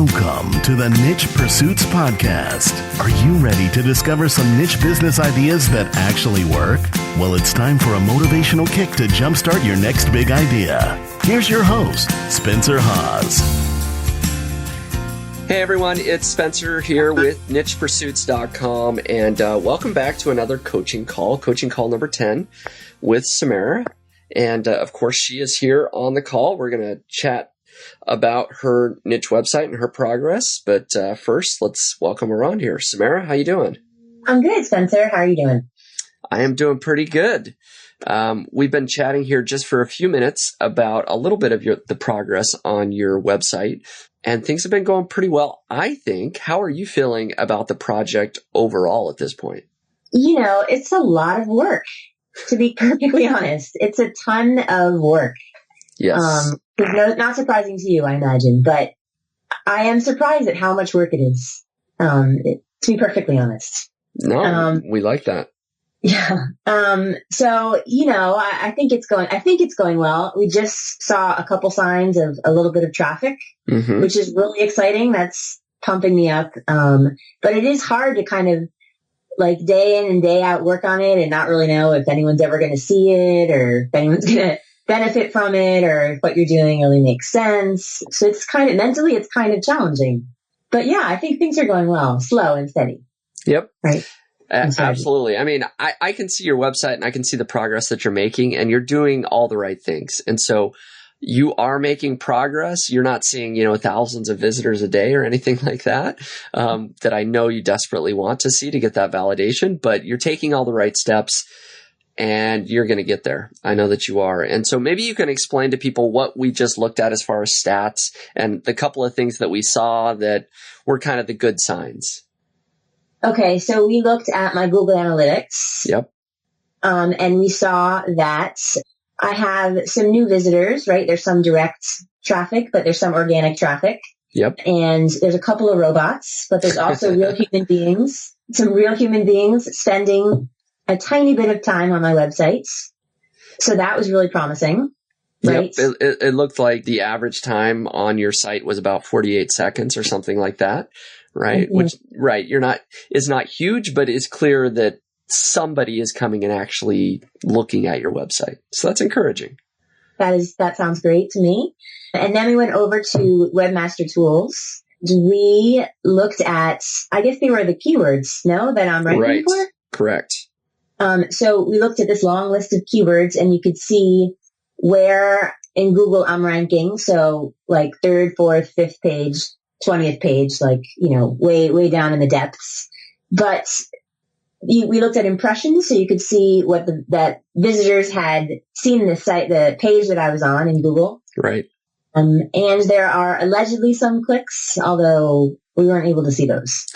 Welcome to the Niche Pursuits Podcast. Are you ready to discover some niche business ideas that actually work? Well, it's time for a motivational kick to jumpstart your next big idea. Here's your host, Spencer Haas. Hey everyone, it's Spencer here with nichepursuits.com, and welcome back to another coaching call number 10 with Samara. And of course, she is here on the call. We're going to chat about her niche website and her progress. But first, let's welcome her on here. Samara, how you doing? I'm good, Spencer. How are you doing? I am doing pretty good. We've been chatting here just for a few minutes about a little bit of the progress on your website, and things have been going pretty well, I think. How are you feeling about the project overall at this point? You know, it's a lot of work, to be perfectly honest. It's a ton of work. Yes. Not surprising to you, I imagine, but I am surprised at how much work it is, to be perfectly honest. No, we like that. Yeah. So, you know, I think it's going well. We just saw a couple signs of a little bit of traffic, which is really exciting. That's pumping me up. But it is hard to kind of like day in and day out work on it and not really know if anyone's ever going to see it or if anyone's going to benefit from it or if what you're doing really makes sense. So it's kind of mentally, it's kind of challenging. But yeah, I think things are going well, slow and steady. Yep. Right. Absolutely. I mean, I can see your website and I can see the progress that you're making, and you're doing all the right things. And so you are making progress. You're not seeing, thousands of visitors a day or anything like that, that I know you desperately want to see to get that validation, but you're taking all the right steps and you're going to get there. I know that you are. And so maybe you can explain to people what we just looked at as far as stats and the couple of things that we saw that were kind of the good signs. Okay, so we looked at my Google Analytics. Yep. And we saw that I have some new visitors, right? There's some direct traffic, but there's some organic traffic. Yep. And there's a couple of robots, but there's also real human beings, some real human beings spending a tiny bit of time on my website. So that was really promising. Right? Yep. It looked like the average time on your site was about 48 seconds or something like that. Right. Mm-hmm. Which, right. Is not huge, but it's clear that somebody is coming and actually looking at your website. So that's encouraging. That sounds great to me. And then we went over to Webmaster Tools. We looked at, I guess they were the keywords, that I'm ranking for? Correct. So we looked at this long list of keywords and you could see where in Google I'm ranking. So like 3rd, 4th, 5th page, 20th page, like, way down in the depths. But we looked at impressions, so you could see what that visitors had seen the site, the page that I was on in Google. Right. And there are allegedly some clicks, although we weren't able to see those.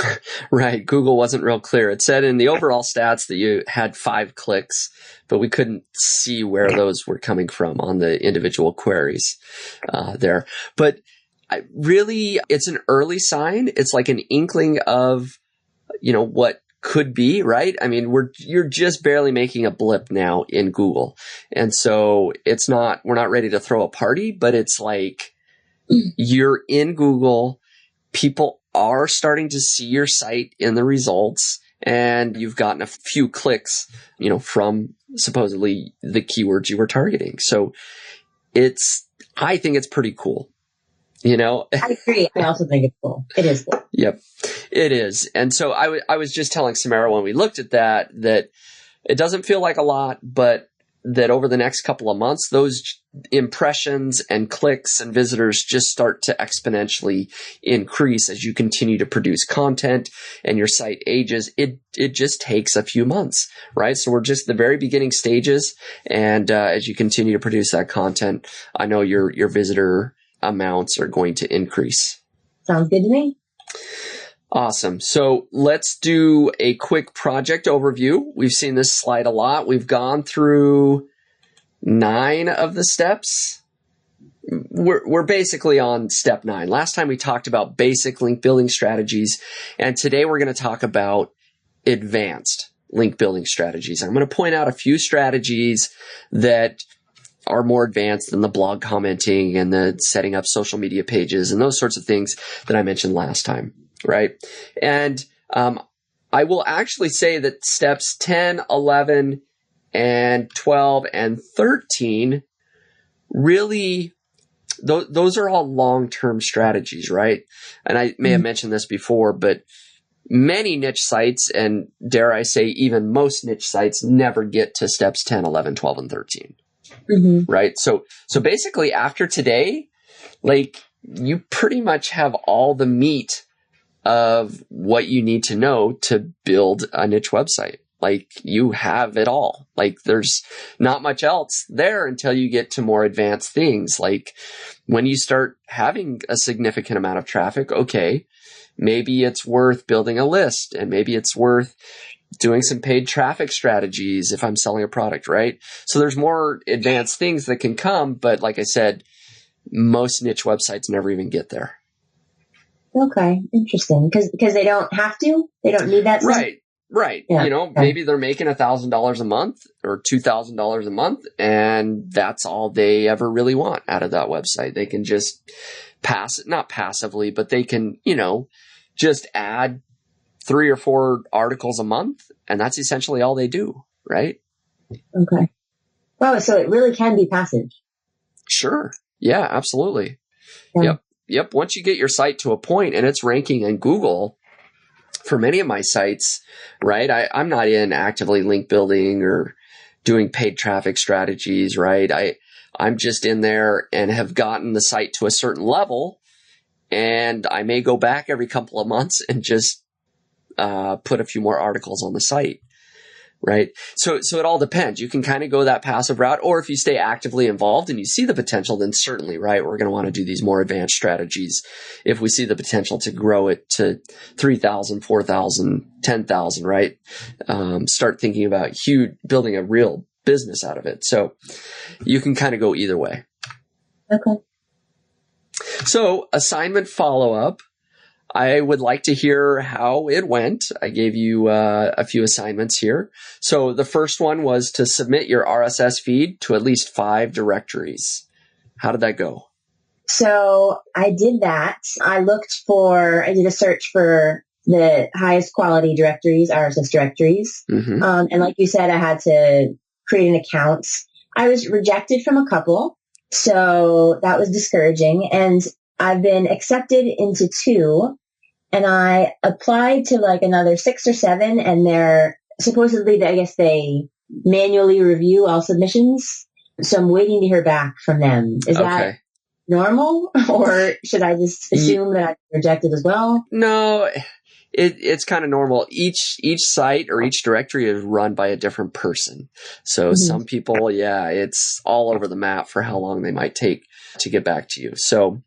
Right. Google wasn't real clear. It said in the overall stats that you had 5 clicks, but we couldn't see where those were coming from on the individual queries there. But really, it's an early sign. It's like an inkling of, what could be, right? I mean, you're just barely making a blip now in Google. And so we're not ready to throw a party, but it's like you're in Google. People are starting to see your site in the results, and you've gotten a few clicks, from supposedly the keywords you were targeting. So I think it's pretty cool. I agree. I also think it's cool. It is cool. Yep, it is. And so I was just telling Samara when we looked at that it doesn't feel like a lot, but that over the next couple of months, those impressions and clicks and visitors just start to exponentially increase as you continue to produce content and your site ages. It just takes a few months, right? So we're just the very beginning stages. And as you continue to produce that content, I know your visitor amounts are going to increase. Sounds good to me. Awesome. So let's do a quick project overview. We've seen this slide a lot. We've gone through 9 of the steps. We're basically on step 9. Last time we talked about basic link building strategies, and today we're going to talk about advanced link building strategies. I'm going to point out a few strategies that are more advanced than the blog commenting and the setting up social media pages and those sorts of things that I mentioned last time, right? And I will actually say that steps 10, 11, and 12 and 13 really, those are all long-term strategies, right? And I may have mentioned this before, but many niche sites, and dare I say even most niche sites, never get to steps 10, 11, 12, and 13. Right? So basically after today, like, you pretty much have all the meat of what you need to know to build a niche website. Like, you have it all. Like, there's not much else there until you get to more advanced things. Like, when you start having a significant amount of traffic, okay, maybe it's worth building a list, and maybe it's worth doing some paid traffic strategies if I'm selling a product, right? So there's more advanced things that can come, but like I said, most niche websites never even get there. Okay, interesting. Because they don't have to? They don't need that stuff? Right. Yeah. You know, maybe they're making $1,000 a month or $2,000 a month, and that's all they ever really want out of that website. They can just not passively, but they can, you know, just add 3 or 4 articles a month, and that's essentially all they do, right? Okay. Wow, so it really can be passive. Sure. Yeah, absolutely. Yeah. Yep. Once you get your site to a point and it's ranking in Google, for many of my sites, right, I'm not in actively link building or doing paid traffic strategies, right? I'm just in there and have gotten the site to a certain level, and I may go back every couple of months and just put a few more articles on the site, right? So it all depends. You can kind of go that passive route, or if you stay actively involved and you see the potential, then certainly, right, we're going to want to do these more advanced strategies if we see the potential to grow it to 3,000, 4,000, 10,000, right? Start thinking about building a real business out of it. So you can kind of go either way. Okay. So assignment follow-up. I would like to hear how it went. I gave you a few assignments here. So the first one was to submit your RSS feed to at least 5 directories. How did that go? So I did that. I did a search for the highest quality directories, RSS directories. And like you said, I had to create an account. I was rejected from a couple, so that was discouraging. And I've been accepted into 2, and I applied to like another 6 or 7, and they're supposedly, I guess they manually review all submissions. So I'm waiting to hear back from them. Is that normal, or should I just assume that I'm rejected as well? No, it's kind of normal. Each site or each directory is run by a different person. So some people, it's all over the map for how long they might take to get back to you. So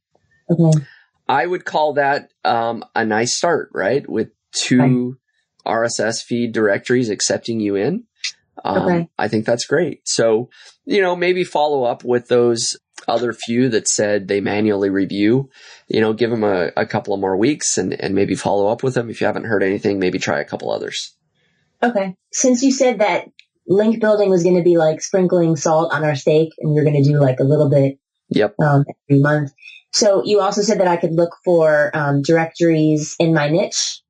I would call that a nice start, right? With 2 RSS feed directories accepting you in. I think that's great. So, maybe follow up with those other few that said they manually review, give them a couple of more weeks and maybe follow up with them. If you haven't heard anything, maybe try a couple others. Okay. Since you said that link building was going to be like sprinkling salt on our steak, and you're going to do like a little bit every month. So you also said that I could look for directories in my niche.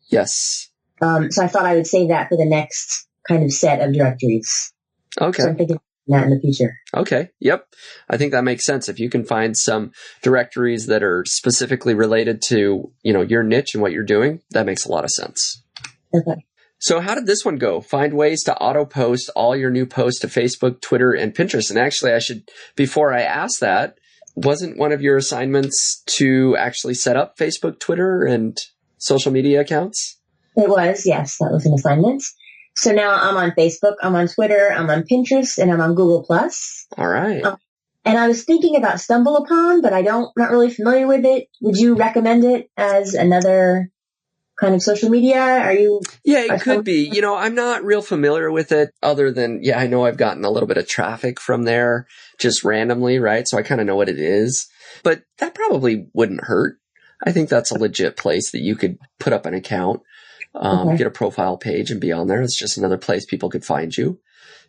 Yes. So I thought I would save that for the next kind of set of directories. Okay. So I'm thinking that in the future. Okay. Yep. I think that makes sense. If you can find some directories that are specifically related to, your niche and what you're doing, that makes a lot of sense. Okay. So how did this one go? Find ways to auto post all your new posts to Facebook, Twitter, and Pinterest. And actually, before I ask that, wasn't one of your assignments to actually set up Facebook, Twitter, and social media accounts? It was, yes. That was an assignment. So now I'm on Facebook, I'm on Twitter, I'm on Pinterest, and I'm on Google+. All right. And I was thinking about StumbleUpon, but not really familiar with it. Would you recommend it as another kind of social media? Yeah, it could be. I'm not real familiar with it other than, I know I've gotten a little bit of traffic from there just randomly, right? So I kind of know what it is, but that probably wouldn't hurt. I think that's a legit place that you could put up an account, get a profile page and be on there. It's just another place people could find you.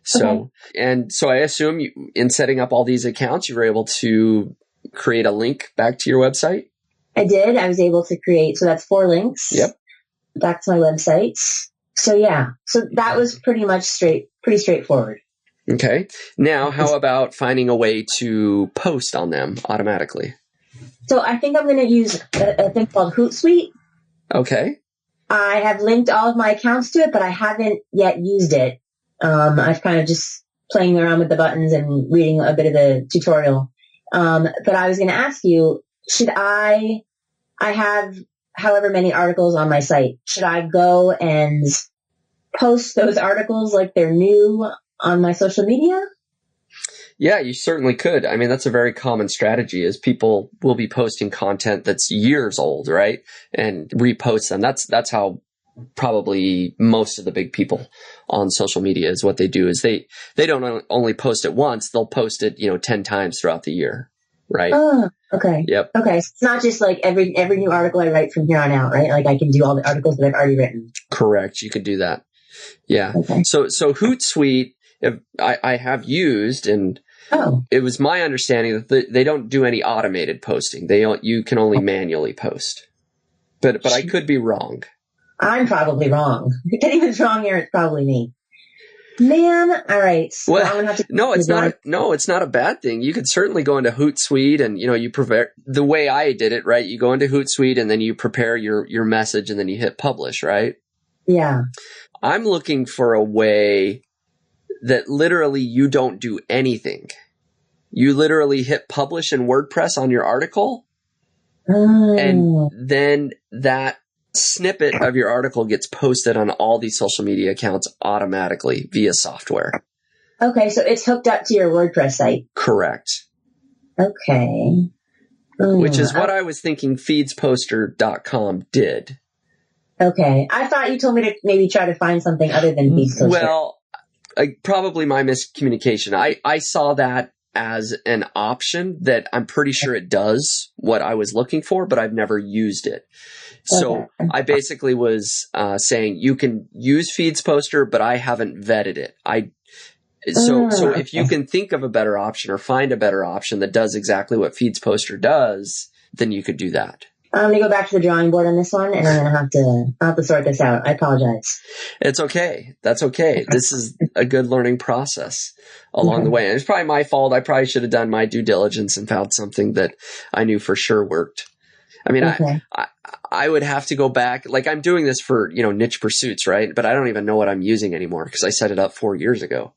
So, and so I assume in setting up all these accounts, you were able to create a link back to your website? I did. I was able to create, so that's 4 links. Yep. Back to my website. So yeah, so that was pretty straightforward. Okay. Now, how about finding a way to post on them automatically? So I think I'm going to use a thing called Hootsuite. Okay. I have linked all of my accounts to it, but I haven't yet used it. I've kind of just playing around with the buttons and reading a bit of the tutorial. But I was going to ask you, should I have however many articles on my site. Should I go and post those articles like they're new on my social media? Yeah, you certainly could. I mean, that's a very common strategy is people will be posting content that's years old, right? And repost them. That's how probably most of the big people on social media is what they do is they don't only post it once, they'll post it, 10 times throughout the year. Right. Oh, okay. Yep. Okay. So it's not just like every new article I write from here on out, right? Like I can do all the articles that I've already written. Correct. You could do that. Yeah. Okay. So Hootsuite, I have used, and it was my understanding that they don't do any automated posting. You can only manually post. But I could be wrong. I'm probably wrong. If anyone's wrong here, it's probably me. Man, all right. Well, I'm gonna have to it's not a bad thing. You could certainly go into Hootsuite and, you prepare the way I did it, right? You go into Hootsuite and then you prepare your message and then you hit publish, right? Yeah. I'm looking for a way that literally you don't do anything. You literally hit publish in WordPress on your article. And then that snippet of your article gets posted on all these social media accounts automatically via software. Okay, so it's hooked up to your WordPress site. Correct. Okay. Which is what I was thinking feedsposter.com did. Okay. I thought you told me to maybe try to find something other than FeedsPoster. Well, probably my miscommunication. I saw that as an option that I'm pretty sure it does what I was looking for, but I've never used it. So I basically was saying you can use FeedsPoster, but I haven't vetted it. So if you can think of a better option or find a better option that does exactly what FeedsPoster does, then you could do that. I'm going to go back to the drawing board on this one, and I'm going to have to sort this out. I apologize. It's okay. That's okay. This is a good learning process along the way. And it's probably my fault. I probably should have done my due diligence and found something that I knew for sure worked. I mean, I would have to go back. Like I'm doing this for, niche pursuits, right? But I don't even know what I'm using anymore because I set it up 4 years ago,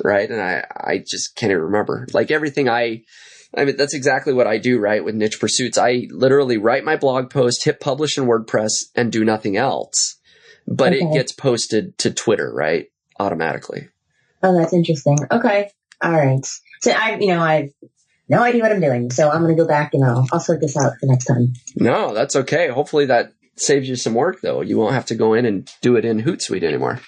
right? And I just can't even remember. Like everything I mean, that's exactly what I do, right? With niche pursuits. I literally write my blog post, hit publish in WordPress, and do nothing else. But it gets posted to Twitter, right? Automatically. Oh, that's interesting. Okay. All right. So I've no idea what I'm doing. So I'm going to go back and I'll sort this out for next time. No, that's okay. Hopefully that saves you some work, though. You won't have to go in and do it in Hootsuite anymore.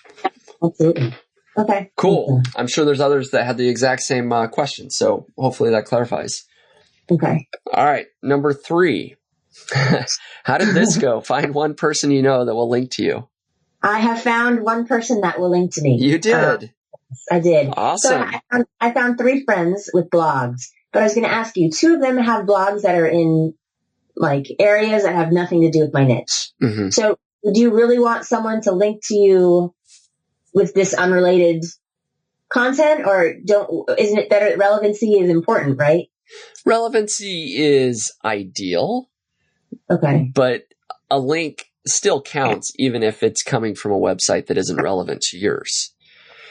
Absolutely. Okay. Cool. I'm sure there's others that had the exact same question. So hopefully that clarifies. Okay. All right. Number 3. How did this go? Find one person you know that will link to you. I have found one person that will link to me. You did? I did. Awesome. So I found 3 friends with blogs. But I was going to ask you, 2 of them have blogs that are in like areas that have nothing to do with my niche. Mm-hmm. So do you really want someone to link to you with this unrelated content, or isn't it better? Relevancy is important, right? Relevancy is ideal. Okay. But a link still counts even if it's coming from a website that isn't relevant to yours.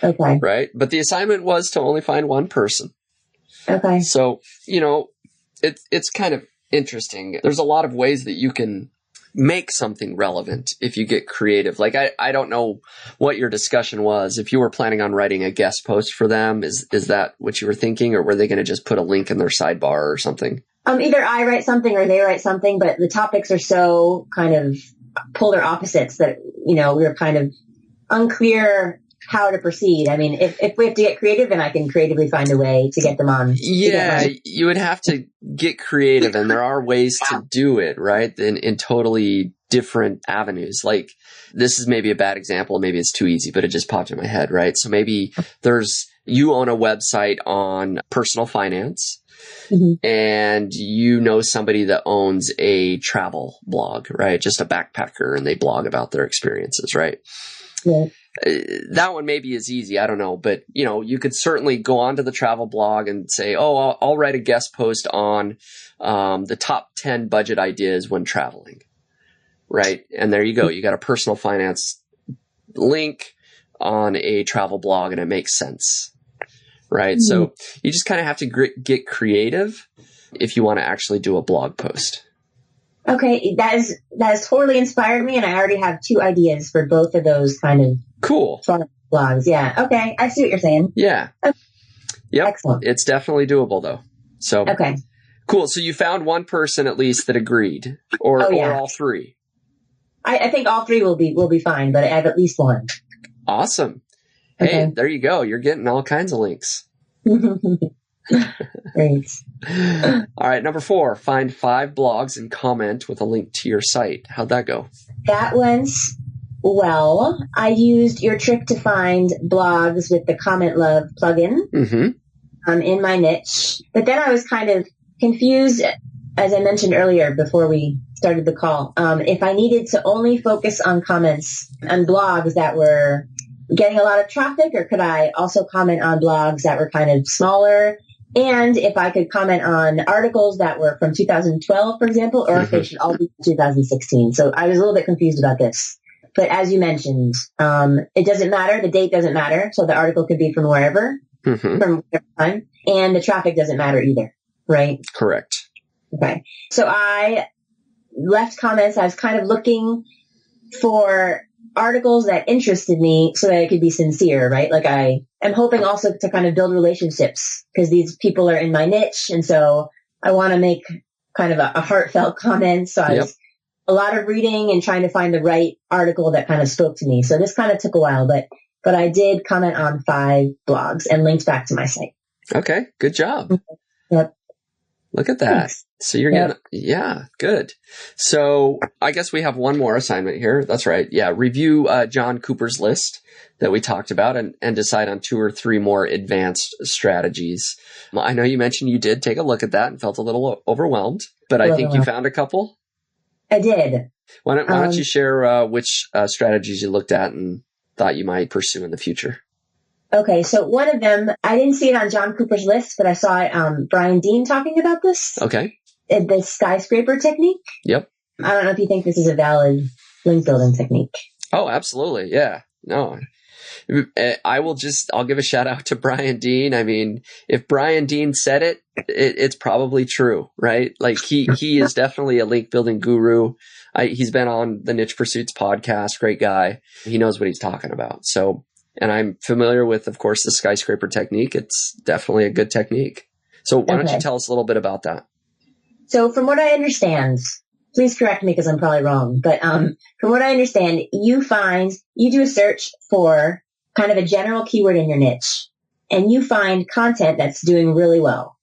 Okay. Right? But the assignment was to only find one person. Okay. So, it's kind of interesting. There's a lot of ways that you can make something relevant if you get creative. Like, I don't know what your discussion was. If you were planning on writing a guest post for them, is that what you were thinking? Or were they going to just put a link in their sidebar or something? Either I write something or they write something, but the topics are so kind of polar opposites that, we were kind of unclear how to proceed. I mean, if we have to get creative, then I can creatively find a way to get them on. Yeah, you would have to get creative, and there are ways to do it, right? In totally different avenues. Like this is maybe a bad example. Maybe it's too easy, but it just popped in my head, right? So maybe you own a website on personal finance and you know somebody that owns a travel blog, right? Just a backpacker, and they blog about their experiences, right? Yeah. That one maybe is easy. I don't know. But, you could certainly go onto the travel blog and say, oh, I'll write a guest post on the top 10 budget ideas when traveling. Right. And there you go. You got a personal finance link on a travel blog, and it makes sense. Right. Mm-hmm. So you just kind of have to get creative if you want to actually do a blog post. Okay, that has totally inspired me, and I already have 2 ideas for both of those kind of cool fun blogs. Yeah. Okay, I see what you're saying. Yeah. Okay. Yep. Excellent. It's definitely doable, though. So okay, cool. So you found one person at least that agreed, or all 3. I think all 3 will be fine, but I have at least one. Awesome. Hey, There you go. You're getting all kinds of links. Great. All right. Number 4, find 5 blogs and comment with a link to your site. How'd that go? That went well. I used your trick to find blogs with the Comment Love plugin in my niche. But then I was kind of confused, as I mentioned earlier before we started the call, if I needed to only focus on comments on blogs that were getting a lot of traffic, or could I also comment on blogs that were kind of smaller? And if I could comment on articles that were from 2012, for example, or if they should all be 2016. So I was a little bit confused about this. But as you mentioned, it doesn't matter. The date doesn't matter. So the article could be from wherever, from whatever time. And the traffic doesn't matter either, right? Correct. Okay. So I left comments. I was kind of looking for articles that interested me so that I could be sincere, right? Like I am hoping also to kind of build relationships because these people are in my niche. And so I want to make kind of a heartfelt comment. So I was a lot of reading and trying to find the right article that kind of spoke to me. So this kind of took a while, but I did comment on 5 blogs and linked back to my site. Okay. Good job. Yep. Look at that. Thanks. So you're getting, good. So I guess we have one more assignment here. That's right. Yeah. Review John Cooper's list that we talked about and decide on 2 or 3 more advanced strategies. I know you mentioned you did take a look at that and felt a little overwhelmed, but I think you found a couple. I did. Why don't you share which strategies you looked at and thought you might pursue in the future? Okay, so one of them, I didn't see it on John Cooper's list, but I saw it, Brian Dean talking about this. Okay. The skyscraper technique. Yep. I don't know if you think this is a valid link building technique. Oh, absolutely. Yeah. No. I'll give a shout out to Brian Dean. I mean, if Brian Dean said it, it's probably true, right? Like he is definitely a link building guru. He's been on the Niche Pursuits podcast. Great guy. He knows what he's talking about. So, and I'm familiar with, of course, the skyscraper technique. It's definitely a good technique. So why don't you tell us a little bit about that? So from what I understand, please correct me because I'm probably wrong, but from what I understand, you do a search for kind of a general keyword in your niche, and you find content that's doing really well.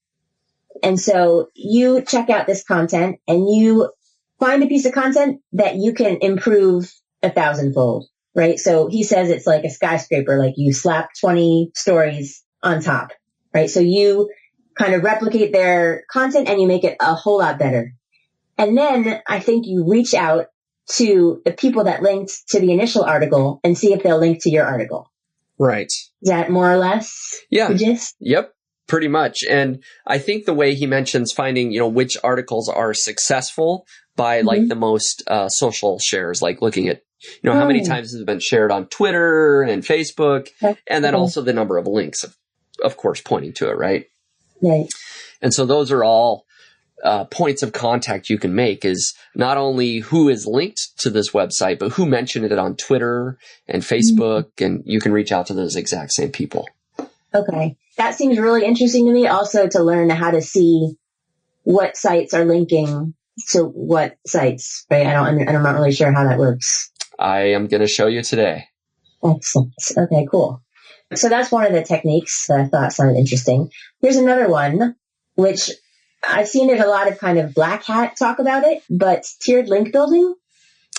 And so you check out this content and you find a piece of content that you can improve 1,000-fold, right? So he says it's like a skyscraper, like you slap 20 stories on top, right? So you kind of replicate their content and you make it a whole lot better. And then I think you reach out to the people that linked to the initial article and see if they'll link to your article. Right. Is that more or less the gist? Yep. Pretty much. And I think the way he mentions finding, which articles are successful by like the most social shares, like looking at, how many times has it been shared on Twitter and Facebook, and then also the number of links, of course, pointing to it, right? Right. And so those are all points of contact you can make, is not only who is linked to this website, but who mentioned it on Twitter and Facebook, and you can reach out to those exact same people. Okay. That seems really interesting to me also, to learn how to see what sites are linking to what sites, right? I'm not really sure how that works. I am going to show you today. Excellent. Okay, cool. So that's one of the techniques that I thought sounded interesting. There's another one, which I've seen there's a lot of kind of black hat talk about it, but tiered link building.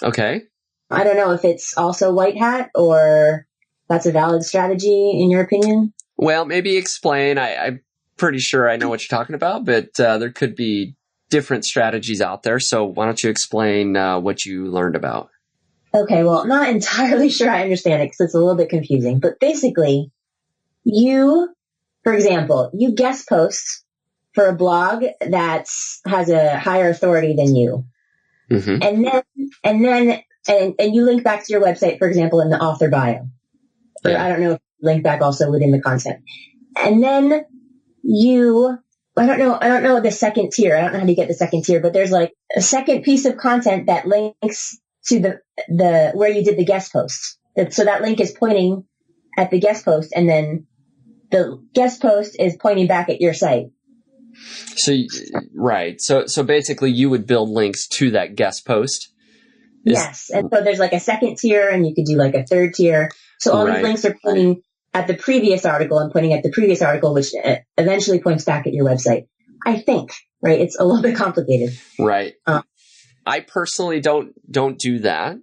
Okay. I don't know if it's also white hat or that's a valid strategy in your opinion. Well, maybe explain. I'm pretty sure I know what you're talking about, but there could be different strategies out there. So why don't you explain what you learned about? Okay, well, not entirely sure I understand it because it's a little bit confusing. But basically, for example, you guest post for a blog that has a higher authority than you. Mm-hmm. And you link back to your website, for example, in the author bio. Or I don't know if you link back also within the content. And then I don't know the second tier. I don't know how to get the second tier, but there's like a second piece of content that links to the where you did the guest post. So that link is pointing at the guest post, and then the guest post is pointing back at your site. So, right. So basically you would build links to that guest post. Yes. And so there's like a second tier, and you could do like a third tier. So all these links are pointing at the previous article and pointing at the previous article, which eventually points back at your website. I think, right? It's a little bit complicated. Right. I personally don't do that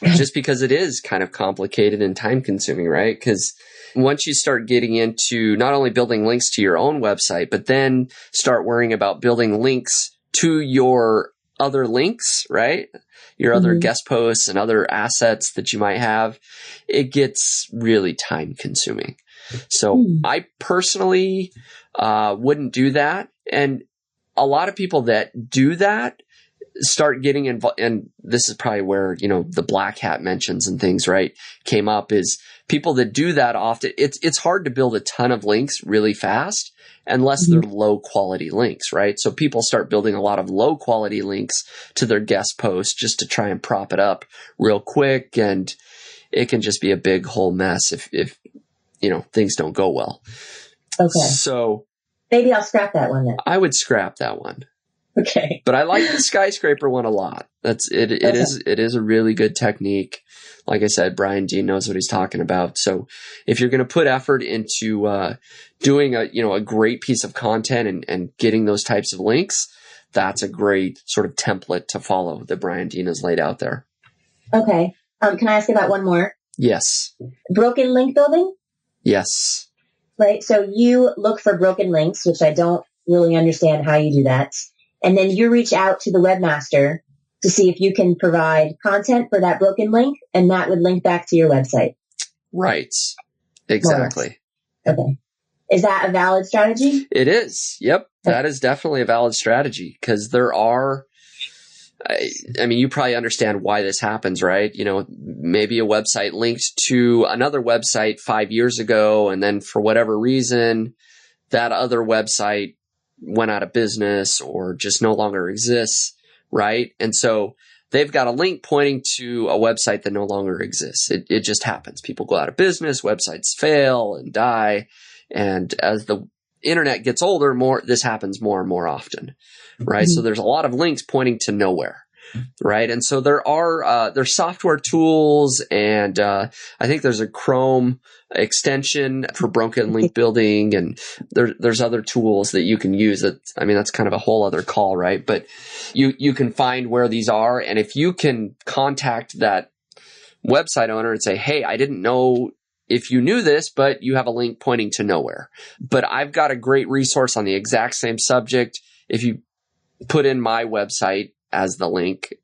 just because it is kind of complicated and time consuming, right? Because once you start getting into not only building links to your own website, but then start worrying about building links to your other links, right? Your other guest posts and other assets that you might have, it gets really time consuming. So I personally wouldn't do that. And a lot of people that do that start getting involved, and this is probably where, the black hat mentions and things, right, came up, is people that do that often, it's hard to build a ton of links really fast unless they're low quality links, right? So people start building a lot of low quality links to their guest posts just to try and prop it up real quick. And it can just be a big whole mess if things don't go well. Okay. So maybe I'll scrap that one then. I would scrap that one. Okay. But I like the skyscraper one a lot. It is a really good technique. Like I said, Brian Dean knows what he's talking about. So if you're going to put effort into doing a great piece of content and getting those types of links, that's a great sort of template to follow that Brian Dean has laid out there. Okay. Can I ask about one more? Yes. Broken link building? Yes. Right. So you look for broken links, which I don't really understand how you do that. And then you reach out to the webmaster to see if you can provide content for that broken link, and that would link back to your website. Right. Exactly. Okay. Is that a valid strategy? It is. Yep. That is definitely a valid strategy because there are, I mean, you probably understand why this happens, right? Maybe a website linked to another website 5 years ago, and then for whatever reason, that other website went out of business or just no longer exists, right? And so they've got a link pointing to a website that no longer exists. It just happens. People go out of business, websites fail and die. And as the internet gets older, this happens more and more often, right? So there's a lot of links pointing to nowhere. Right. And so there's software tools, and I think there's a Chrome extension for broken link building, and there's other tools that you can use that's kind of a whole other call, right? But you can find where these are. And if you can contact that website owner and say, hey, I didn't know if you knew this, but you have a link pointing to nowhere. But I've got a great resource on the exact same subject. If you put in my website as the link,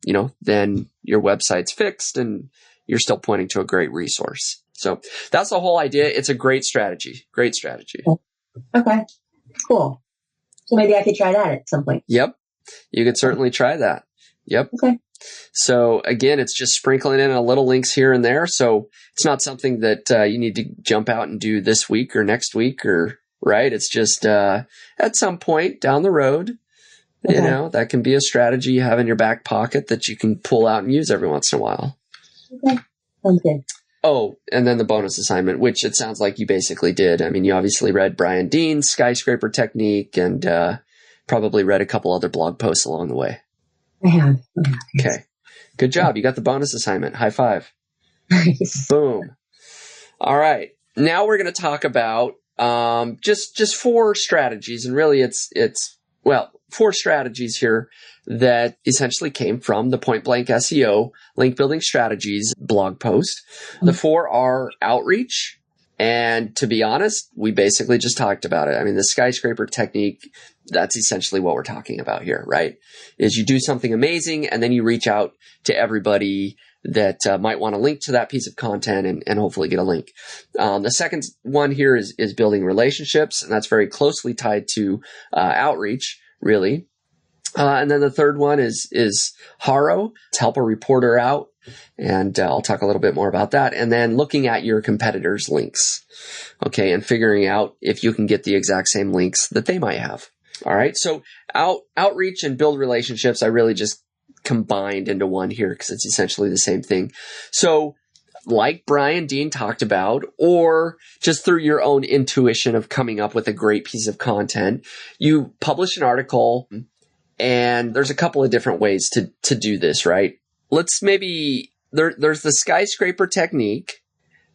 then your website's fixed and you're still pointing to a great resource. So that's the whole idea. It's a great strategy. Great strategy. Okay, cool. So maybe I could try that at some point. Yep. You could certainly try that. Yep. Okay. So again, it's just sprinkling in a little links here and there. So it's not something that you need to jump out and do this week or next week right. It's just at some point down the road. Okay. That can be a strategy you have in your back pocket that you can pull out and use every once in a while. Okay. Sounds good. Oh, and then the bonus assignment, which it sounds like you basically did. I mean, you obviously read Brian Dean's skyscraper technique and probably read a couple other blog posts along the way. I have. Okay. Good job. You got the bonus assignment. High five. Nice. Boom. All right. Now we're going to talk about just 4 strategies. And really it's 4 strategies here that essentially came from the Point Blank SEO link building strategies blog post. The 4 are outreach. And to be honest, we basically just talked about it. I mean, the skyscraper technique, that's essentially what we're talking about here, right? Is you do something amazing and then you reach out to everybody that might want to link to that piece of content and hopefully get a link. The second one here is building relationships, and that's very closely tied to outreach, really. And then the third one is HARO, to help a reporter out. And I'll talk a little bit more about that. And then looking at your competitors' links, okay, and figuring out if you can get the exact same links that they might have. All right, so outreach and build relationships, I really just combined into one here because it's essentially the same thing. So like Brian Dean talked about, or just through your own intuition of coming up with a great piece of content, you publish an article, and there's a couple of different ways to do this, right? Let's maybe, there's the skyscraper technique,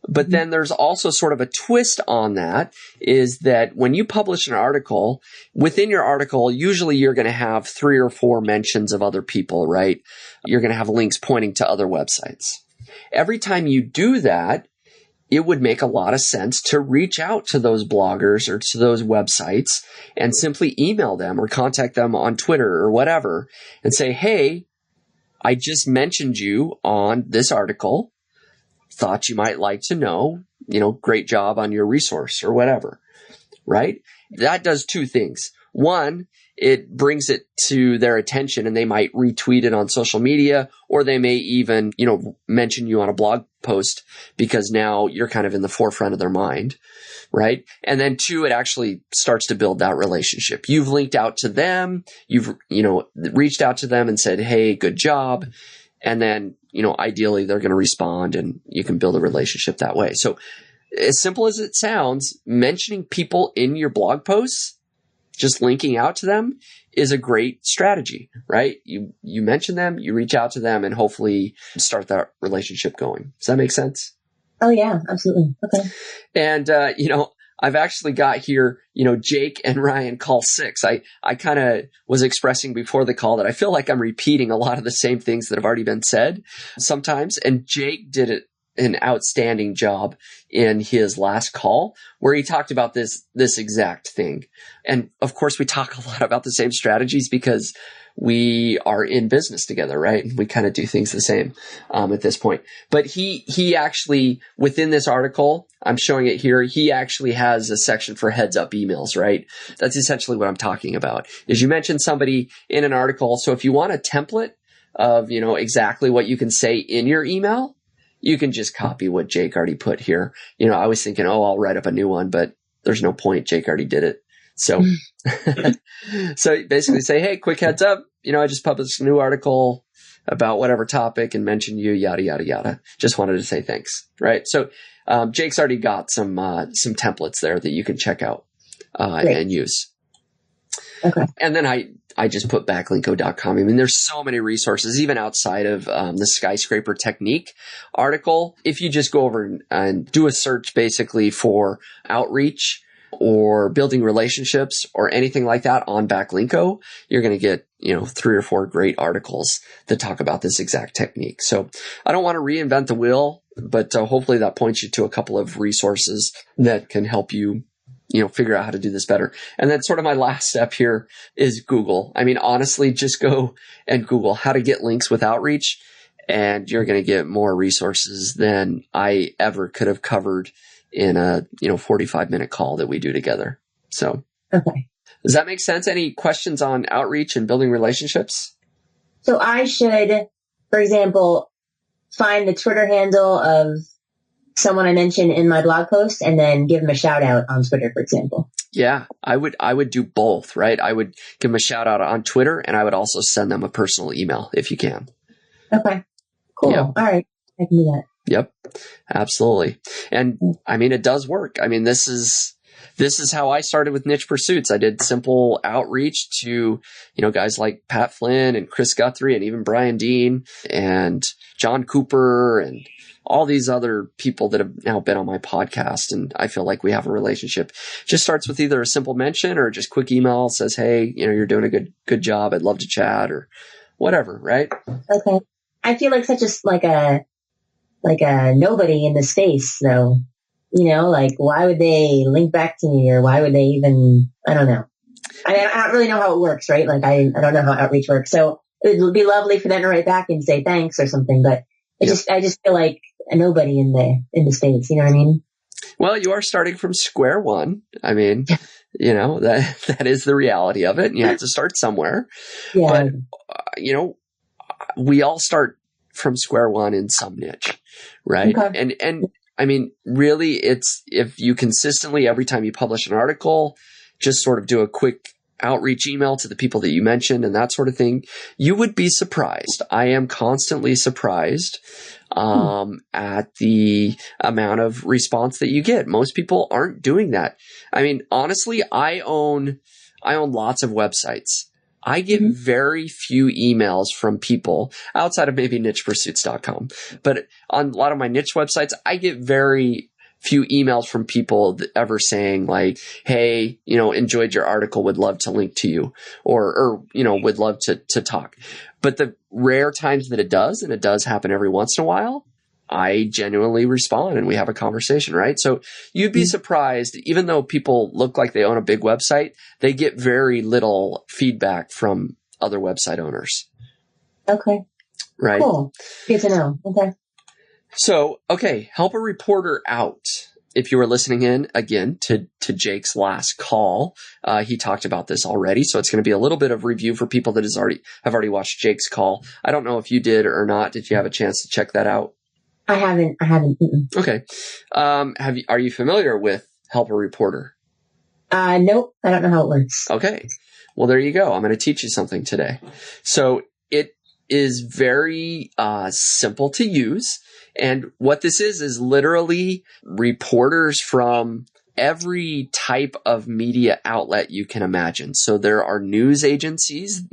but then there's also sort of a twist on that, is that when you publish an article, within your article, usually you're going to have 3 or 4 mentions of other people, right? You're going to have links pointing to other websites. Every time you do that, it would make a lot of sense to reach out to those bloggers or to those websites and simply email them or contact them on Twitter or whatever and say, hey, I just mentioned you on this article. Thought you might like to know, great job on your resource or whatever, right? That does 2 things. One, it brings it to their attention and they might retweet it on social media, or they may even, mention you on a blog post because now you're kind of in the forefront of their mind, right? And then 2, it actually starts to build that relationship. You've linked out to them, you've, reached out to them and said, hey, good job. And then, ideally they're going to respond and you can build a relationship that way. So as simple as it sounds, mentioning people in your blog posts, just linking out to them is a great strategy, right? You mention them, you reach out to them, and hopefully start that relationship going. Does that make sense? Oh, yeah, absolutely. Okay. And, I've actually got here, Jake and Ryan call 6. I kind of was expressing before the call that I feel like I'm repeating a lot of the same things that have already been said sometimes. And Jake did an outstanding job in his last call where he talked about this exact thing. And of course, we talk a lot about the same strategies because we are in business together, right? We kind of do things the same at this point. But he actually, within this article, I'm showing it here, he actually has a section for heads up emails, right? That's essentially what I'm talking about, is you mentioned somebody in an article. So if you want a template of, exactly what you can say in your email, you can just copy what Jake already put here. I was thinking, I'll write up a new one, but there's no point. Jake already did it. So, so basically say, hey, quick heads up. I just published a new article about whatever topic and mentioned you, yada, yada, yada. Just wanted to say thanks. Right. So, Jake's already got some templates there that you can check out, and use. Okay. And then I just put backlinko.com. I mean, there's so many resources, even outside of the skyscraper technique article. If you just go over and do a search basically for outreach or building relationships or anything like that on Backlinko, you're going to get, 3 or 4 great articles that talk about this exact technique. So I don't want to reinvent the wheel, but hopefully that points you to a couple of resources that can help you, figure out how to do this better. And then sort of my last step here is Google. I mean, honestly, just go and Google how to get links with outreach, and you're going to get more resources than I ever could have covered in a 45-minute call that we do together. So, okay. Does that make sense? Any questions on outreach and building relationships? So I should, for example, find the Twitter handle of someone I mentioned in my blog post and then give them a shout out on Twitter, for example. Yeah, I would do both, right? I would give them a shout out on Twitter, and I would also send them a personal email if you can. Okay, cool. Yep. All right, I can do that. Yep, absolutely. And I mean, it does work. I mean, this is this is how I started with Niche Pursuits. I did simple outreach to, guys like Pat Flynn and Chris Guthrie and even Brian Dean and John Cooper and all these other people that have now been on my podcast. And I feel like we have a relationship. Just starts with either a simple mention or just quick email says, hey, you're doing a good job. I'd love to chat or whatever. Right. Okay. I feel like such a nobody in the space though. Why would they link back to me or why would they even, I don't know. I don't really know how it works, right? Like I don't know how outreach works. So it would be lovely for them to write back and say thanks or something, but I just feel like a nobody in the States, you know what I mean? Well, you are starting from square one. I mean, that is the reality of it. And you have to start somewhere. Yeah. But, we all start from square one in some niche, right? Okay. And I mean, really, it's if you consistently, every time you publish an article, just sort of do a quick outreach email to the people that you mentioned and that sort of thing, you would be surprised. I am constantly surprised at the amount of response that you get. Most people aren't doing that. I mean, honestly, I own lots of websites. I get very few emails from people outside of maybe nichepursuits.com. But on a lot of my niche websites, I get very few emails from people ever saying like, hey, enjoyed your article, would love to link to you or would love to talk. But the rare times that it does, and it does happen every once in a while, I genuinely respond and we have a conversation, right? So you'd be surprised, even though people look like they own a big website, they get very little feedback from other website owners. Okay. Right. Cool. Good to know. Okay. So, help a reporter out. If you were listening in again to Jake's last call, he talked about this already. So it's going to be a little bit of review for people that have already watched Jake's call. I don't know if you did or not. Did you have a chance to check that out? I haven't. Mm-mm. Okay. Are you familiar with Help a Reporter? Nope. I don't know how it works. Okay. Well, there you go. I'm going to teach you something today. So it is very simple to use. And what this is literally reporters from every type of media outlet you can imagine. So there are news agencies,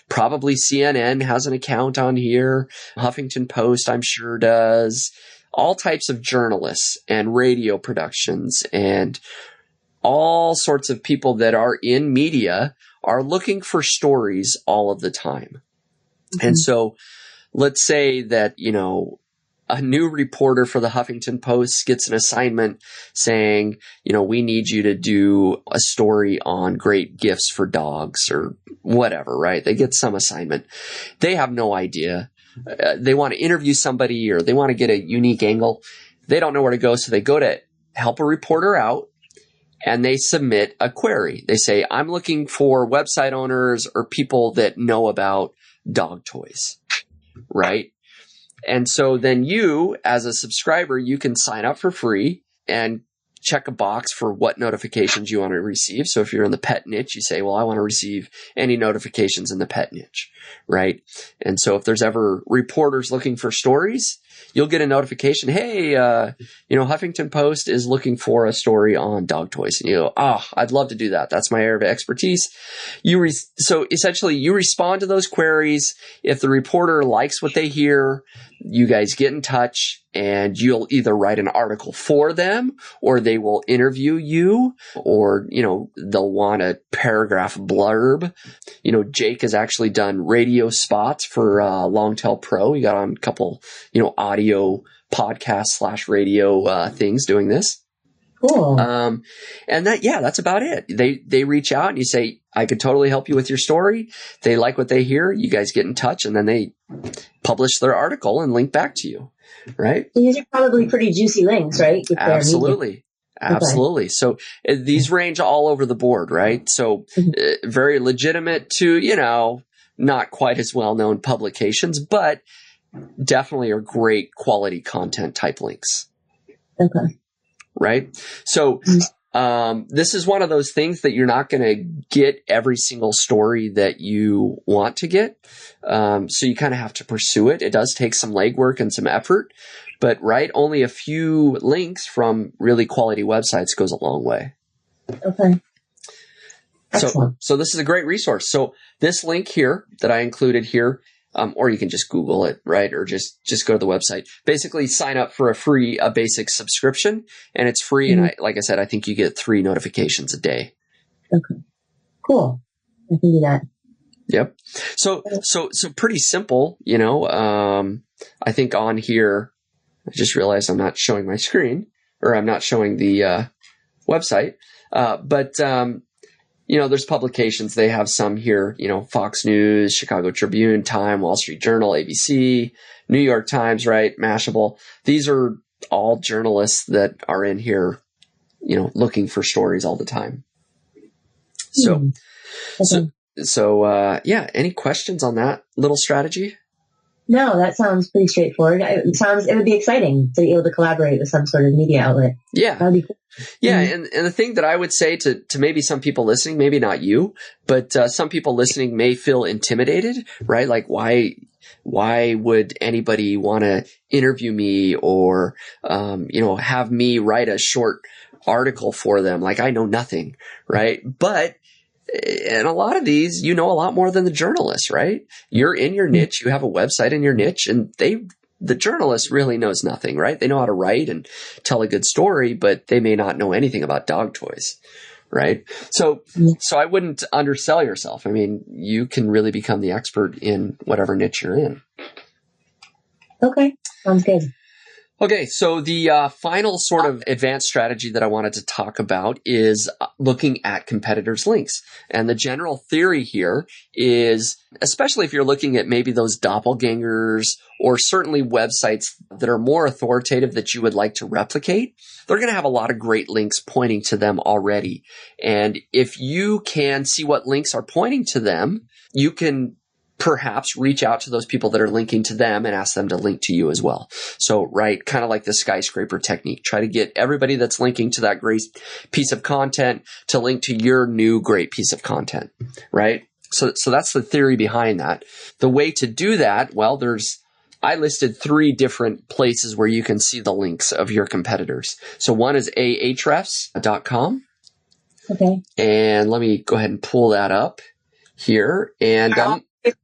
probably CNN has an account on here. Huffington Post, I'm sure does. All types of journalists and radio productions and all sorts of people that are in media are looking for stories all of the time. Mm-hmm. And so let's say that, a new reporter for the Huffington Post gets an assignment saying, we need you to do a story on great gifts for dogs or whatever, right? They get some assignment. They have no idea. They want to interview somebody or they want to get a unique angle. They don't know where to go. So they go to Help a Reporter Out and they submit a query. They say, I'm looking for website owners or people that know about dog toys, right? And so then you, as a subscriber, you can sign up for free and check a box for what notifications you want to receive. So if you're in the pet niche, you say, well, I want to receive any notifications in the pet niche, right? And so if there's ever reporters looking for stories, you'll get a notification. Hey, Huffington Post is looking for a story on dog toys. And you go, I'd love to do that. That's my area of expertise. So essentially you respond to those queries. If the reporter likes what they hear, you guys get in touch and you'll either write an article for them or they will interview you or, they'll want a paragraph blurb. Jake has actually done radio spots for Longtail Pro. He got on a couple, audio podcast / radio things doing this. Cool. And that's about it. They reach out and you say, I could totally help you with your story. They like what they hear. You guys get in touch and then they publish their article and link back to you. Right. These are probably pretty juicy links, right? Absolutely. Absolutely. Okay. So these range all over the board, right? So very legitimate to, not quite as well-known publications, but definitely are great quality content type links. Okay. Right. So, this is one of those things that you're not going to get every single story that you want to get. So you kind of have to pursue it. It does take some legwork and some effort, but only a few links from really quality websites goes a long way. Okay. Excellent. So this is a great resource. So this link here that I included here, or you can just Google it, right? Or just go to the website. Basically sign up for a basic subscription, and it's free. Mm-hmm. And like I said, I think you get 3 notifications a day. Okay. Cool. I can do that. Yep. So pretty simple, I think on here, I just realized I'm not showing my screen, or I'm not showing the website. But there's publications. They have some here, Fox News, Chicago Tribune, Time, Wall Street Journal, ABC, New York Times, right? Mashable. These are all journalists that are in here, looking for stories all the time. So, any questions on that little strategy? No, that sounds pretty straightforward. It would be exciting to be able to collaborate with some sort of media outlet. Yeah. That would be cool. Yeah. Mm-hmm. And the thing that I would say to maybe some people listening, maybe not you, but some people listening may feel intimidated, right? Like why would anybody want to interview me or, have me write a short article for them? Like I know nothing, right? But and a lot of these, a lot more than the journalists, right? You're in your niche. You have a website in your niche, and the journalist really knows nothing, right? They know how to write and tell a good story, but they may not know anything about dog toys, right? So I wouldn't undersell yourself. I mean, you can really become the expert in whatever niche you're in. Okay. Sounds good. Okay, so the final sort of advanced strategy that I wanted to talk about is looking at competitors' links. And the general theory here is, especially if you're looking at maybe those doppelgangers or certainly websites that are more authoritative that you would like to replicate, they're going to have a lot of great links pointing to them already. And if you can see what links are pointing to them, you can perhaps reach out to those people that are linking to them and ask them to link to you as well. So, right, kind of like the skyscraper technique. Try to get everybody that's linking to that great piece of content to link to your new great piece of content, right? So that's the theory behind that. The way to do that, well, I listed 3 different places where you can see the links of your competitors. So one is ahrefs.com. Okay. And let me go ahead and pull that up here. And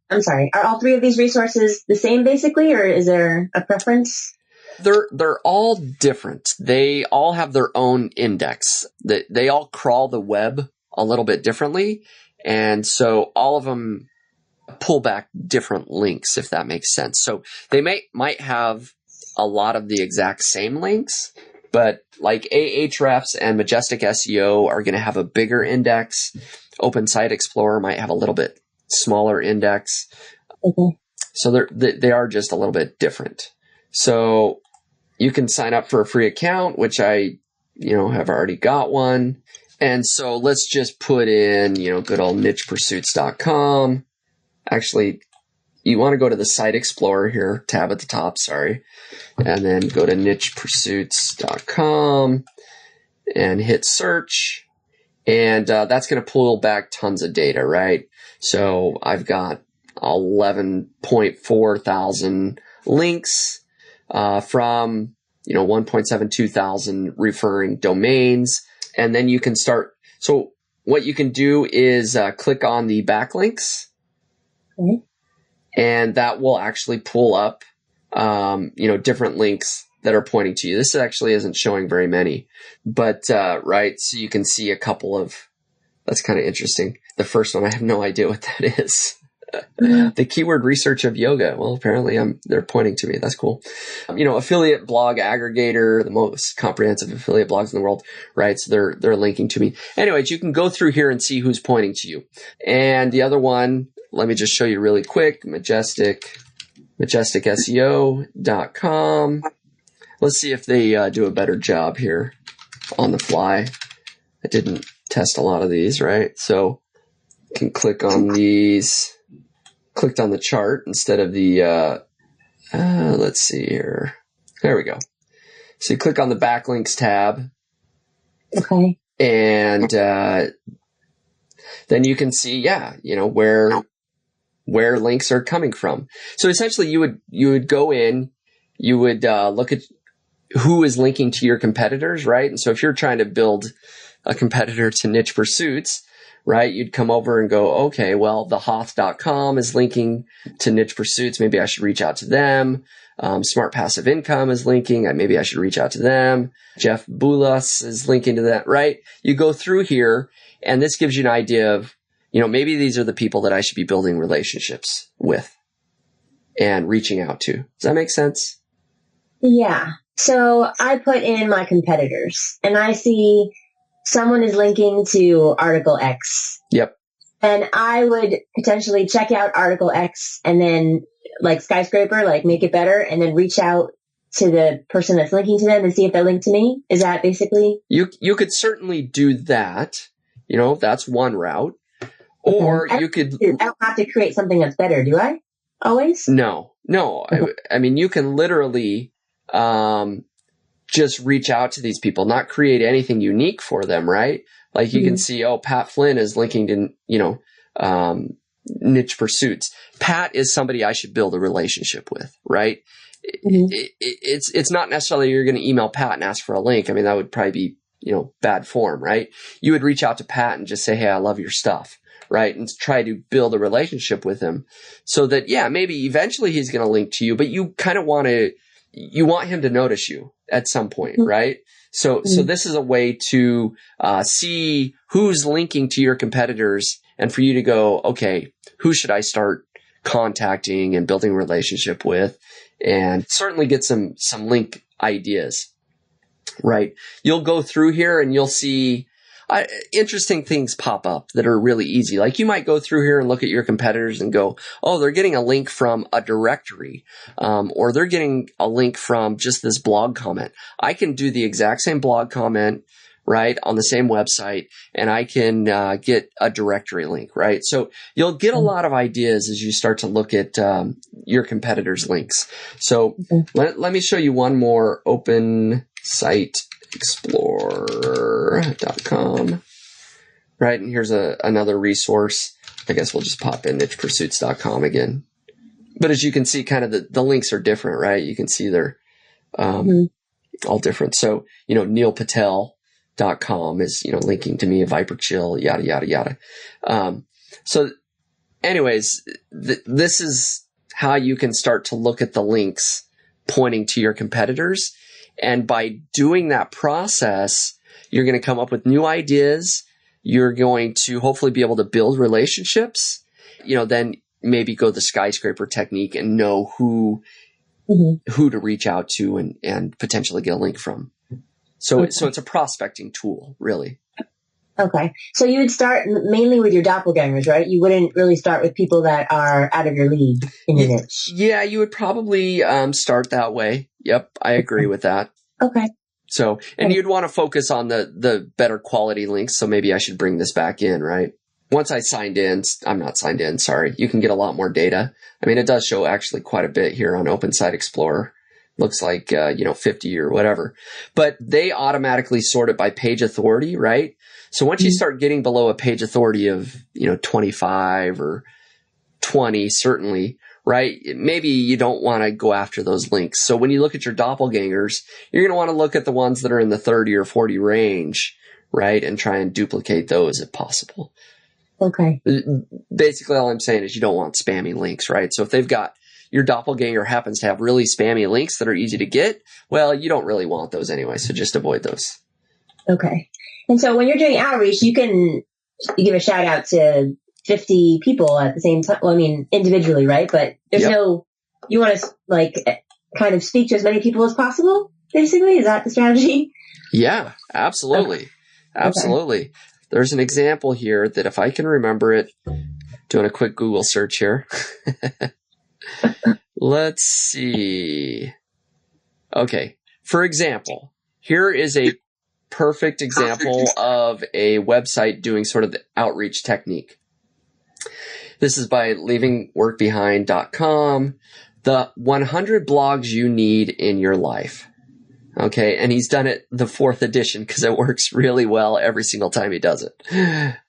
I'm sorry. Are all 3 of these resources the same basically, or is there a preference? They're all different. They all have their own index. They all crawl the web a little bit differently. And so all of them pull back different links, if that makes sense. So they might have a lot of the exact same links, but like Ahrefs and Majestic SEO are going to have a bigger index. Open Site Explorer might have a little bit smaller index. Okay. So they are just a little bit different. So you can sign up for a free account, which I, have already got one. And so let's just put in, good old nichepursuits.com. Actually, you want to go to the Site Explorer here, tab at the top, sorry. And then go to nichepursuits.com and hit search. And that's going to pull back tons of data, right? So I've got 11.4 thousand links from 1.72 thousand referring domains. And then you can start. So what you can do is click on the backlinks. Okay. And that will actually pull up different links that are pointing to you. This actually isn't showing very many, but right, so you can see a couple of. That's kind of interesting. The first one, I have no idea what that is. The keyword research of yoga. Well, apparently they're pointing to me. That's cool. Affiliate blog aggregator, the most comprehensive affiliate blogs in the world, right? So they're linking to me. Anyways, you can go through here and see who's pointing to you. And the other one, let me just show you really quick. MajesticSEO.com. Let's see if they do a better job here on the fly. I didn't test a lot of these, right? So you can click on these. Clicked on the chart instead of the, let's see here. There we go. So you click on the backlinks tab. Okay. And then you can see, where links are coming from. So essentially you would go in, you would look at who is linking to your competitors, right? And so if you're trying to build a competitor to Niche Pursuits, right? You'd come over and go, okay, well, thehoth.com is linking to Niche Pursuits. Maybe I should reach out to them. Smart Passive Income is linking. Maybe I should reach out to them. Jeff Boulas is linking to that, right? You go through here, and this gives you an idea of, maybe these are the people that I should be building relationships with and reaching out to. Does that make sense? Yeah. So I put in my competitors, and I see someone is linking to Article X. Yep. And I would potentially check out Article X and then like Skyscraper, like make it better, and then reach out to the person that's linking to them and see if they'll link to me. Is that basically? You could certainly do that. That's one route. Or you could... I don't have to create something that's better, do I? Always? No. I mean, you can literally just reach out to these people, not create anything unique for them, right? Like you can see, Pat Flynn is linking to, Niche Pursuits. Pat is somebody I should build a relationship with, right? It's not necessarily you're going to email Pat and ask for a link. I mean, that would probably be, bad form, right? You would reach out to Pat and just say, hey, I love your stuff, right? And try to build a relationship with him so that, maybe eventually he's going to link to you, but you kind of want him to notice you at some point, right? So this is a way to see who's linking to your competitors and for you to go, okay, who should I start contacting and building a relationship with, and certainly get some link ideas, right? You'll go through here and you'll see interesting things pop up that are really easy. Like you might go through here and look at your competitors and go, oh, they're getting a link from a directory, or they're getting a link from just this blog comment. I can do the exact same blog comment, right, on the same website, and I can get a directory link, right? So you'll get a lot of ideas as you start to look at your competitors' links. So let me show you one more. Open Site Explorer.com, right? And here's another resource. I guess we'll just pop in nichepursuits.com again. But as you can see, kind of the links are different, right? You can see they're all different. So, neilpatel.com is, linking to me, Viper Chill, yada, yada, yada. So anyways, this is how you can start to look at the links pointing to your competitors. And by doing that process, you're going to come up with new ideas. You're going to hopefully be able to build relationships, then maybe go the skyscraper technique and know who to reach out to and potentially get a link from. So it's a prospecting tool, really. Okay. So you would start mainly with your doppelgangers, right? You wouldn't really start with people that are out of your league in your niche. Yeah, you would probably start that way. Yep, I agree with that. Okay. So, and you'd want to focus on the better quality links. So maybe I should bring this back in, right? Once I'm not signed in, sorry. You can get a lot more data. I mean, it does show actually quite a bit here on Open Site Explorer. Looks like, 50 or whatever. But they automatically sort it by page authority, right? So once you start getting below a page authority of, 25 or 20, certainly, right? Maybe you don't want to go after those links. So when you look at your doppelgangers, you're going to want to look at the ones that are in the 30 or 40 range, right? And try and duplicate those if possible. Okay. Basically, all I'm saying is you don't want spammy links, right? So if they've got your doppelganger happens to have really spammy links that are easy to get, well, you don't really want those anyway. So just avoid those. Okay. And so when you're doing outreach, you give a shout out to 50 people at the same time. Well, I mean, individually, right? But there's you want to kind of speak to as many people as possible, basically? Is that the strategy? Yeah, absolutely. Okay. Absolutely. Okay. There's an example here that if I can remember it, doing a quick Google search here. Let's see. Okay. For example, here is a perfect example of a website doing sort of the outreach technique. This is by leavingworkbehind.com. The 100 blogs you need in your life. Okay. And he's done it the 4th edition because it works really well every single time he does it.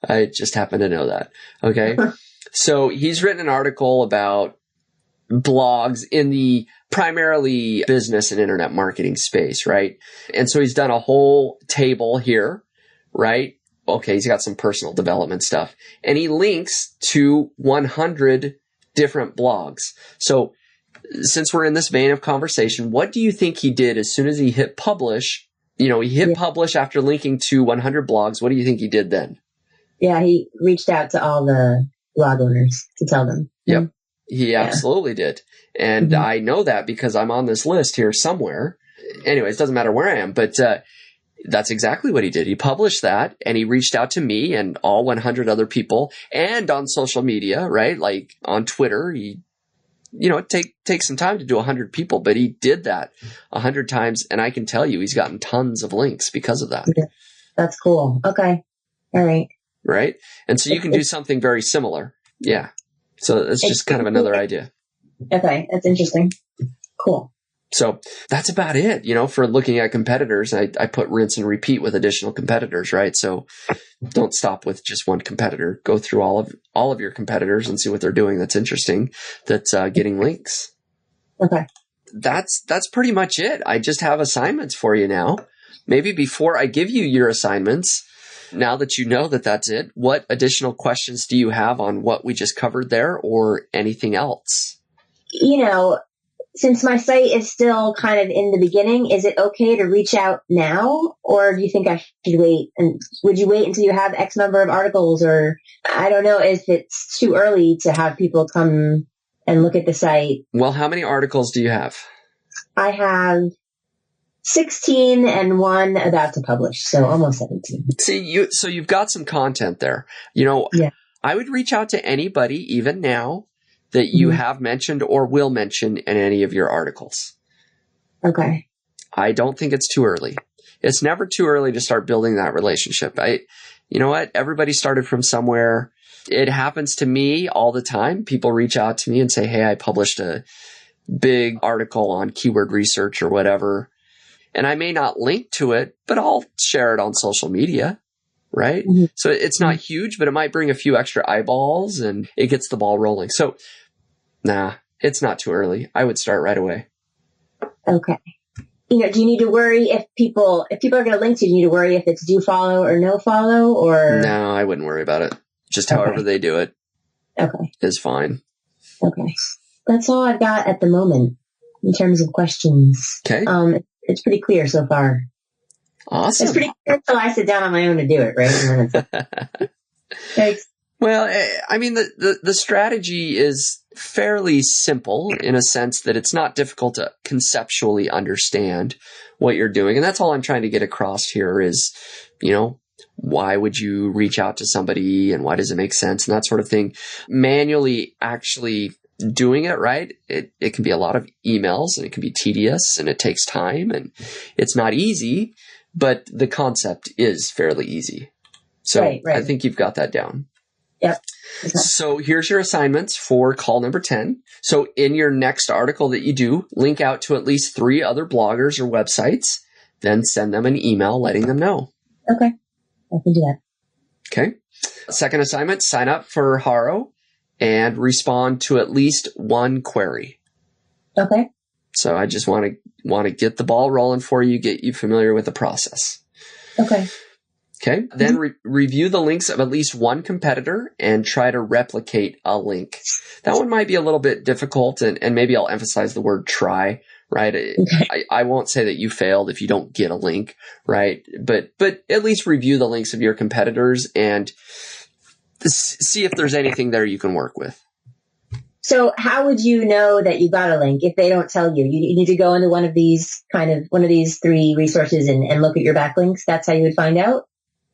I just happen to know that. Okay. So he's written an article about blogs in the primarily business and internet marketing space, right? And so he's done a whole table here, right? Okay, he's got some personal development stuff. And he links to 100 different blogs. So since we're in this vein of conversation, what do you think he did as soon as he hit publish? He hit publish after linking to 100 blogs. What do you think he did then? Yeah, he reached out to all the blog owners to tell them. Yep, he absolutely did. And I know that because I'm on this list here somewhere. Anyways, it doesn't matter where I am, but that's exactly what he did. He published that and he reached out to me and all 100 other people and on social media, right? Like on Twitter, it takes some time to do 100 people, but he did that 100 times. And I can tell you, he's gotten tons of links because of that. Yeah, that's cool. Okay. All right. Right. And so you can do something very similar. Yeah. So it's just kind of another idea. Okay. That's interesting. Cool. So that's about it, for looking at competitors. I put rinse and repeat with additional competitors, right? So don't stop with just one competitor. Go through all of your competitors and see what they're doing that's interesting, that's getting links. Okay. That's pretty much it. I just have assignments for you now. Maybe before I give you your assignments, now that you know that that's it, what additional questions do you have on what we just covered there or anything else? Since my site is still kind of in the beginning, is it okay to reach out now? Or do you think I should wait? And would you wait until you have X number of articles? Or I don't know if it's too early to have people come and look at the site. Well, how many articles do you have? I have 16 and one about to publish. So almost 17. See, so you've got some content there. I would reach out to anybody, even now, that you have mentioned or will mention in any of your articles. Okay. I don't think it's too early. It's never too early to start building that relationship. You know what? Everybody started from somewhere. It happens to me all the time. People reach out to me and say, hey, I published a big article on keyword research or whatever. And I may not link to it, but I'll share it on social media. Right? Mm-hmm. So it's not huge, but it might bring a few extra eyeballs and it gets the ball rolling. So, it's not too early. I would start right away. Okay. Do you need to worry if people are going to link to you? Do you need to worry if it's do follow or no follow or? No, I wouldn't worry about it. Just however they do it. Okay. Is fine. Okay. That's all I've got at the moment in terms of questions. Okay. It's pretty clear so far. Awesome. It's pretty clear until I sit down on my own to do it, right? Thanks. Well, I mean, the strategy is fairly simple in a sense that it's not difficult to conceptually understand what you're doing. And that's all I'm trying to get across here is, why would you reach out to somebody and why does it make sense and that sort of thing. Manually actually doing it, right? It can be a lot of emails and it can be tedious and it takes time and it's not easy. But the concept is fairly easy. So right. I think you've got that down. Yep. Okay. So here's your assignments for call number 10. So in your next article that you do, link out to at least 3 other bloggers or websites, then send them an email letting them know. Okay. I can do that. Okay. Second assignment, sign up for Haro and respond to at least one query. Okay. So I just want to get the ball rolling for you, get you familiar with the process. Okay. Okay. Then review the links of at least one competitor and try to replicate a link. That one might be a little bit difficult, and maybe I'll emphasize the word try, right? Okay. I won't say that you failed if you don't get a link, right? But at least review the links of your competitors and see if there's anything there you can work with. So how would you know that you got a link if they don't tell you? You need to go into one of these 3 resources and look at your backlinks. That's how you would find out?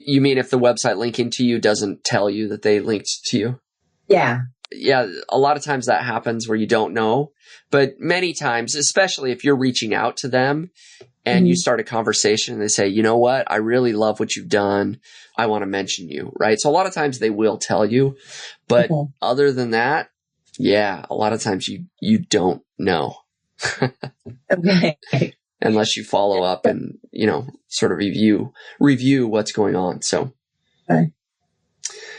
You mean if the website linking to you doesn't tell you that they linked to you? Yeah. Yeah, a lot of times that happens where you don't know. But many times, especially if you're reaching out to them and you start a conversation and they say, you know what, I really love what you've done. I want to mention you, right? So a lot of times they will tell you. But other than that, yeah, a lot of times you don't know. Okay. Unless you follow up and, sort of review what's going on. So,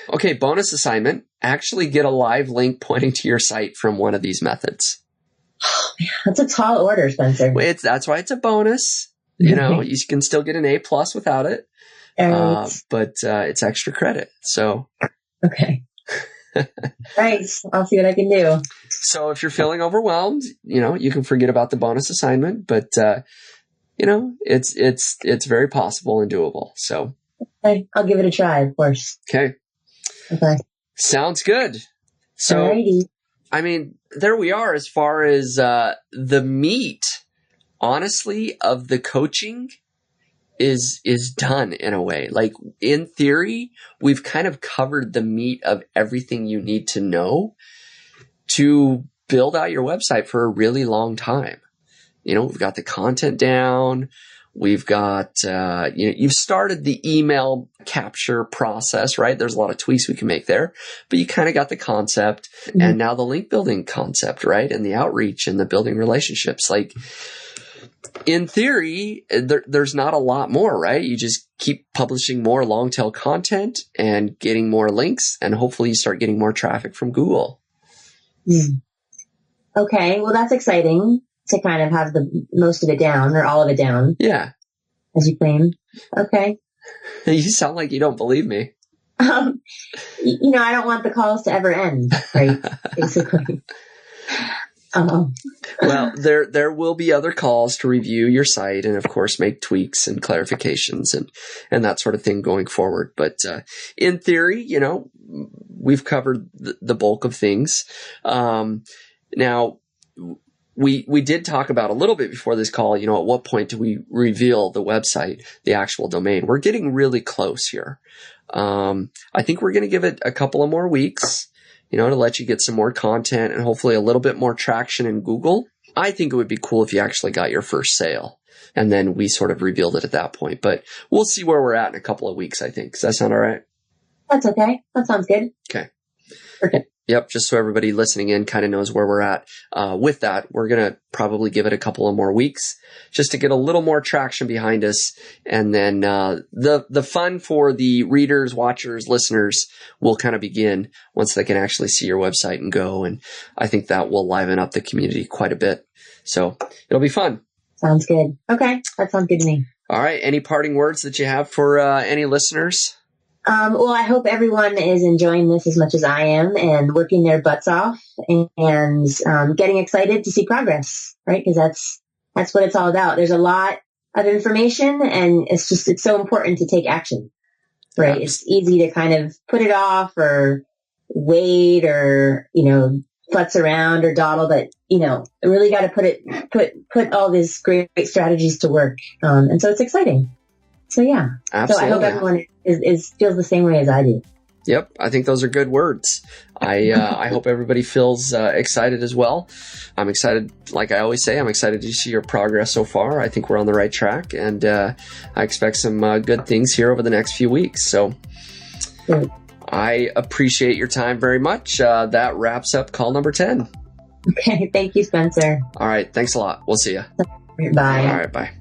okay, bonus assignment, actually get a live link pointing to your site from one of these methods. Oh, man, that's a tall order, Spencer. That's why it's a bonus. You can still get an A+ without it. But it's extra credit. So. Okay. Nice. I'll see what I can do. So if you're feeling overwhelmed, you can forget about the bonus assignment, but, it's very possible and doable. So. Okay. I'll give it a try, of course. Okay. Sounds good. So, alrighty. I mean, there we are as far as the meat, honestly, of the coaching is done in a way. Like, in theory, we've kind of covered the meat of everything you need to know to build out your website for a really long time. We've got the content down. We've got, you've started the email capture process, right? There's a lot of tweaks we can make there, but you kind of got the concept and now the link building concept, right? And the outreach and the building relationships. Like, in theory, there's not a lot more, right? You just keep publishing more long tail content and getting more links, and hopefully you start getting more traffic from Google. Okay. Well, that's exciting to kind of have the most of it down or all of it down. Yeah. As you claim. Okay. You sound like you don't believe me. I don't want the calls to ever end, right? Basically. Well, there will be other calls to review your site and, of course, make tweaks and clarifications and that sort of thing going forward. But in theory, we've covered the bulk of things. Now, we did talk about a little bit before this call, at what point do we reveal the website, the actual domain? We're getting really close here. I think we're going to give it a couple of more weeks, to let you get some more content and hopefully a little bit more traction in Google. I think it would be cool if you actually got your first sale and then we sort of revealed it at that point. But we'll see where we're at in a couple of weeks, I think. Does that sound all right? That's okay. That sounds good. Okay. Perfect. Yep, just so everybody listening in kind of knows where we're at. With that, we're going to probably give it a couple of more weeks just to get a little more traction behind us. And then the fun for the readers, watchers, listeners will kind of begin once they can actually see your website and go. And I think that will liven up the community quite a bit. So it'll be fun. Sounds good. Okay, that sounds good to me. All right, any parting words that you have for any listeners? Well, I hope everyone is enjoying this as much as I am and working their butts off and getting excited to see progress, right? Because that's what it's all about. There's a lot of information and it's so important to take action, right? Yeah. It's easy to kind of put it off or wait or, futz around or dawdle, but, really got to put all these great strategies to work. And so it's exciting. So yeah. Absolutely. So I hope everyone feels the same way as I do. Yep. I think those are good words. I hope everybody feels excited as well. I'm excited. Like I always say, I'm excited to see your progress so far. I think we're on the right track and I expect some good things here over the next few weeks. So Good. I appreciate your time very much. That wraps up call number 10. Okay. Thank you, Spencer. All right. Thanks a lot. We'll see you. Bye. All right. Bye.